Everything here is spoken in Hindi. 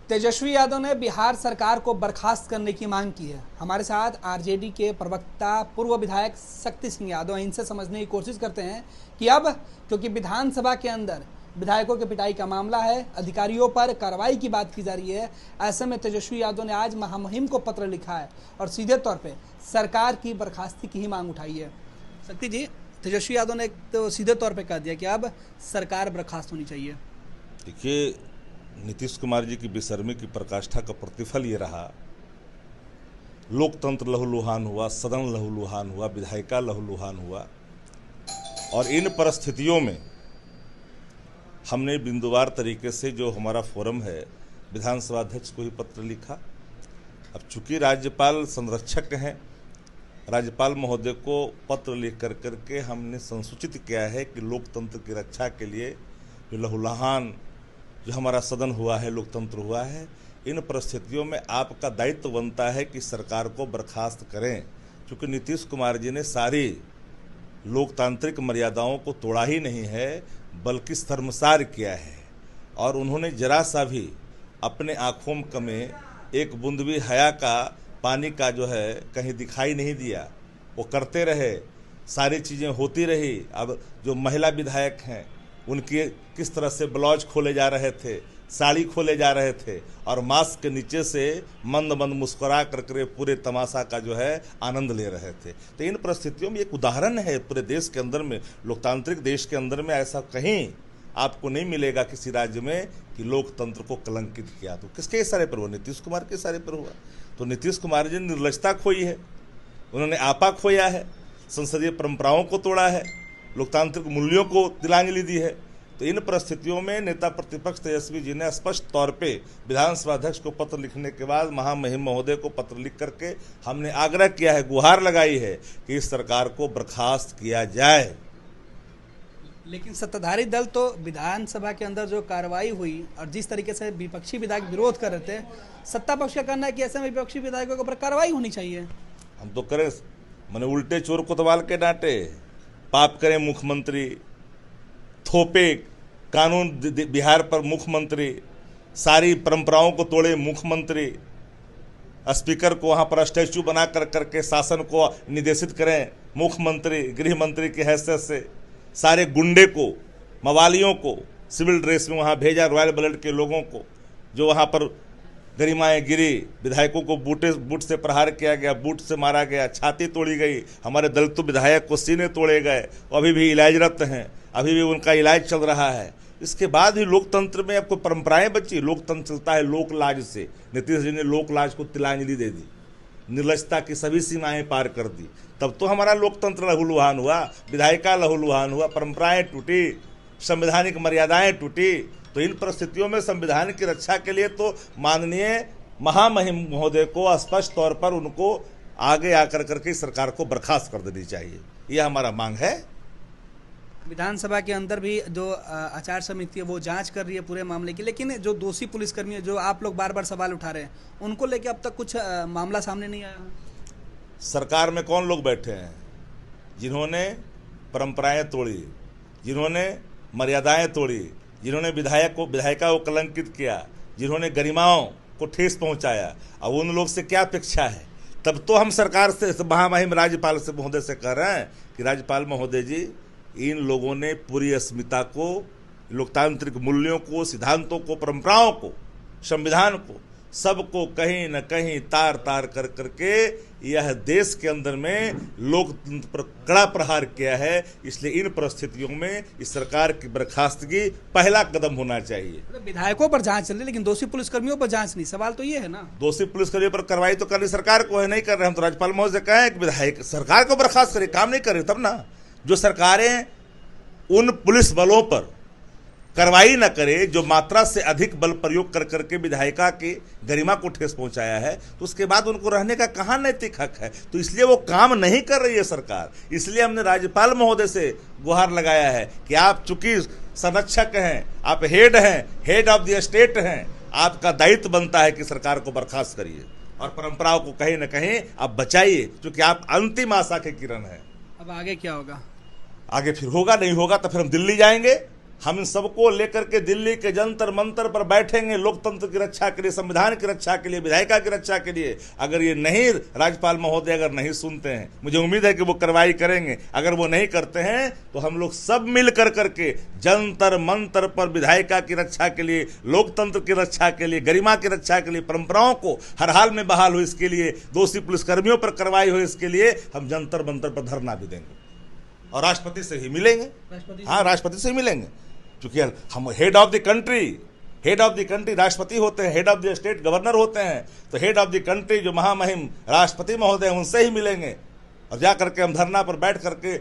तेजस्वी यादव ने बिहार सरकार को बर्खास्त करने की मांग की है। हमारे साथ आरजेडी के प्रवक्ता पूर्व विधायक शक्ति सिंह यादव इनसे समझने की कोशिश करते हैं कि अब क्योंकि विधानसभा के अंदर विधायकों की पिटाई का मामला है, अधिकारियों पर कार्रवाई की बात की जा रही है, ऐसे में तेजस्वी यादव ने आज महामहिम को पत्र लिखा है और सीधे तौर पर सरकार की बर्खास्ती की ही मांग उठाई है। शक्ति जी, तेजस्वी यादव ने तो सीधे तौर पर कह दिया कि अब सरकार बर्खास्त होनी चाहिए। देखिए, नीतीश कुमार जी की बेशर्मी की प्रकाष्ठा का प्रतिफल ये रहा, लोकतंत्र लहूलुहान हुआ, सदन लहूलुहान हुआ, विधायिका लहूलुहान हुआ। और इन परिस्थितियों में हमने बिंदुवार तरीके से जो हमारा फोरम है विधानसभा अध्यक्ष को ही पत्र लिखा। अब चूंकि राज्यपाल संरक्षक हैं, राज्यपाल महोदय को पत्र लिख करके हमने संसूचित किया है कि लोकतंत्र की रक्षा के लिए जो लहूलुहान जो हमारा सदन हुआ है, लोकतंत्र हुआ है, इन परिस्थितियों में आपका दायित्व बनता है कि सरकार को बर्खास्त करें, क्योंकि नीतीश कुमार जी ने सारी लोकतांत्रिक मर्यादाओं को तोड़ा ही नहीं है बल्कि शर्मसार किया है। और उन्होंने जरा सा भी अपने आँखों में एक बूंद भी हया का पानी का जो है कहीं दिखाई नहीं दिया। वो करते रहे, सारी चीज़ें होती रही। अब जो महिला विधायक हैं उनके किस तरह से ब्लाउज खोले जा रहे थे, साड़ी खोले जा रहे थे और मास्क के नीचे से मंद मंद मुस्कुरा करके पूरे तमाशा का जो है आनंद ले रहे थे। तो इन परिस्थितियों में एक उदाहरण है पूरे देश के अंदर में, लोकतांत्रिक देश के अंदर में ऐसा कहीं आपको नहीं मिलेगा किसी राज्य में कि लोकतंत्र को कलंकित किया। तो किसके इशारे पर हुआ? नीतीश कुमार के इशारे पर हुआ। तो नीतीश कुमार जी ने निर्लजता खोई है, उन्होंने आपा खोया है, संसदीय परंपराओं को तोड़ा है, लोकतांत्रिक मूल्यों को तिलांजलि दी है। तो इन परिस्थितियों में नेता प्रतिपक्ष तेजस्वी जी ने स्पष्ट तौर पे विधानसभा अध्यक्ष को पत्र लिखने के बाद महामहिम महोदय को पत्र लिख करके हमने आग्रह किया है, गुहार लगाई है कि इस सरकार को बर्खास्त किया जाए। लेकिन सत्ताधारी दल तो विधानसभा के अंदर जो कार्रवाई हुई और जिस तरीके से विपक्षी विधायक विरोध कर रहे थे, सत्ता पक्ष का कहना है कि ऐसे में विपक्षी विधायकों के ऊपर कार्रवाई होनी चाहिए। हम तो करें, मैंने उल्टे चोर कोतवाल के डांटे, पाप करें मुख्यमंत्री, थोपे कानून बिहार पर मुख्यमंत्री, सारी परंपराओं को तोड़े मुख्यमंत्री, स्पीकर को वहाँ पर स्टैचू बना करके शासन को निर्देशित करें मुख्यमंत्री, गृह मंत्री की हैसियत से, सारे गुंडे को, मवालियों को सिविल ड्रेस में वहाँ भेजा, रॉयल ब्लड के लोगों को, जो वहाँ पर गरिमाएं गिरी, विधायकों को बूट से प्रहार किया गया, बूट से मारा गया, छाती तोड़ी गई, हमारे दलित विधायक को सीने तोड़े गए, अभी भी इलाजरत हैं, अभी भी उनका इलाज चल रहा है। इसके बाद भी लोकतंत्र में अब कोई परंपराएं बची? लोकतंत्र चलता है लोक लाज से। नीतीश जी ने लोक लाज को तिलांजलि दे दी, निर्लजता की सभी सीमाएं पार कर दी। तब तो हमारा लोकतंत्र लहूलुहान हुआ, विधायिका लहूलुहान हुआ, परंपराएं टूटी, संवैधानिक मर्यादाएं टूटी। तो इन परिस्थितियों में संविधान की रक्षा के लिए तो माननीय महामहिम महोदय को स्पष्ट तौर पर उनको आगे आकर करके सरकार को बर्खास्त कर देनी चाहिए, यह हमारा मांग है। विधानसभा के अंदर भी जो आचार समिति है वो जांच कर रही है पूरे मामले की, लेकिन जो दोषी पुलिसकर्मी है, जो आप लोग बार बार सवाल उठा रहे हैं, उनको लेके अब तक कुछ मामला सामने नहीं आया। सरकार में कौन लोग बैठे हैं जिन्होंने परंपराएं तोड़ी, जिन्होंने मर्यादाएं तोड़ी, जिन्होंने विधायिका को कलंकित किया, जिन्होंने गरिमाओं को ठेस पहुंचाया? अब उन लोग से क्या अपेक्षा है? तब तो हम सरकार से, महामहिम राज्यपाल से महोदय से कह रहे हैं कि राज्यपाल महोदय जी, इन लोगों ने पूरी अस्मिता को, लोकतांत्रिक मूल्यों को, सिद्धांतों को, परंपराओं को, संविधान को, सबको कहीं न कहीं तार तार कर करके यह देश के अंदर में लोकतंत्र पर कड़ा प्रहार किया है। इसलिए इन परिस्थितियों में इस सरकार की बर्खास्तगी पहला कदम होना चाहिए। विधायकों पर जांच चल रही है लेकिन दोषी पुलिसकर्मियों पर जांच नहीं, सवाल तो ये है ना। दोषी पुलिसकर्मियों पर कार्रवाई तो करनी सरकार को है, नहीं कर रहे हम तो राज्यपाल महोदय से कहें कि विधायक सरकार को बर्खास्त करे, काम नहीं कर रहे तब ना। जो सरकारें उन पुलिस बलों पर कार्रवाई न करे जो मात्रा से अधिक बल प्रयोग कर करके विधायिका की गरिमा को ठेस पहुंचाया है, तो उसके बाद उनको रहने का कहाँ नैतिक हक है? तो इसलिए वो काम नहीं कर रही है सरकार। इसलिए हमने राज्यपाल महोदय से गुहार लगाया है कि आप चूंकि संरक्षक हैं, आप हेड हैं, हेड ऑफ द स्टेट हैं, आपका दायित्व बनता है कि सरकार को बर्खास्त करिए और परंपराओं को कहीं न कहीं आप बचाइए, क्योंकि आप अंतिम आशा के किरण हैं। अब आगे क्या होगा? आगे फिर होगा, नहीं होगा तो फिर हम दिल्ली जाएंगे, हम इन सबको लेकर के दिल्ली के जंतर मंतर पर बैठेंगे, लोकतंत्र की रक्षा के लिए, संविधान की रक्षा के लिए, विधायिका की रक्षा के लिए। अगर ये नहीं, राज्यपाल महोदय अगर नहीं सुनते हैं, मुझे उम्मीद है कि वो कार्रवाई करेंगे। अगर वो नहीं करते हैं तो हम लोग सब मिल कर करके जंतर मंतर पर विधायिका की रक्षा के लिए, लोकतंत्र की रक्षा के लिए, गरिमा की रक्षा के लिए, परंपराओं को हर हाल में बहाल हो इसके लिए, दोषी पुलिसकर्मियों पर कार्रवाई हो इसके लिए हम जंतर मंतर पर धरना भी देंगे और राष्ट्रपति से ही मिलेंगे। हाँ, राष्ट्रपति से ही मिलेंगे, क्योंकि हम हेड ऑफ द कंट्री राष्ट्रपति होते हैं, head of the state governor होते हैं। तो हेड ऑफ द कंट्री जो महामहिम राष्ट्रपति महोदय हैं, उनसे ही मिलेंगे और जा करके हम धरना पर बैठ करके